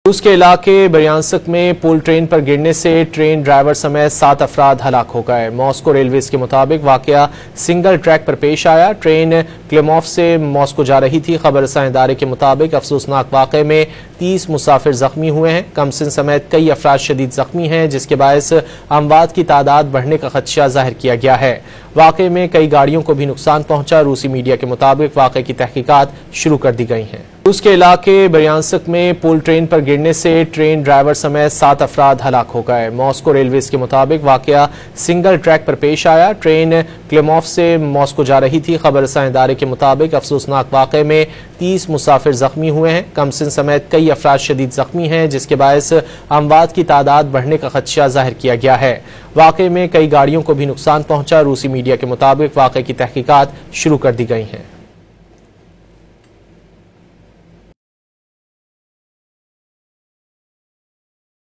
रूस के इलाके ब्रयांस्क में पुल ट्रेन पर गिरने से ट्रेन ड्राइवर समेत 7 अफराद हलाक हो गए। मॉस्को रेलवेज के मुताबिक वाकया सिंगल ट्रैक पर पेश आया। ट्रेन क्लेमोफ से मॉस्को जा रही थी। खबर रसां इदारे के मुताबिक अफसोसनाक वाकये में 30 मुसाफिर जख्मी हुए हैं। कमसिन समेत कई अफराद शदीद जख्मी हैं, जिसके बायस अमवात की तादाद बढ़ने का खदशा जाहिर किया गया है। वाकये में कई गाड़ियों को भी नुकसान पहुंचा। रूसी मीडिया के मुताबिक वाकये की तहकीकात शुरू कर दी गई हैं। रूस के इलाके ब्रयांस्क में पुल ट्रेन पर गिरने से ट्रेन ड्राइवर समेत 7 अफराद हलाक हो गए। मॉस्को रेलवेज के मुताबिक वाकया सिंगल ट्रैक पर पेश आया। ट्रेन क्लेमोफ से मॉस्को जा रही थी। खबर रसां इदारे के मुताबिक अफसोसनाक वाकये में 30 मुसाफिर जख्मी हुए हैं। कमसिन समेत कई अफराद शदीद जख्मी हैं, जिसके बायस अमवात की तादाद बढ़ने का खदशा जाहिर किया गया है। वाकये में कई गाड़ियों को भी नुकसान पहुंचा। रूसी मीडिया के मुताबिक वाकये की तहकीकात शुरू कर दी गई हैं।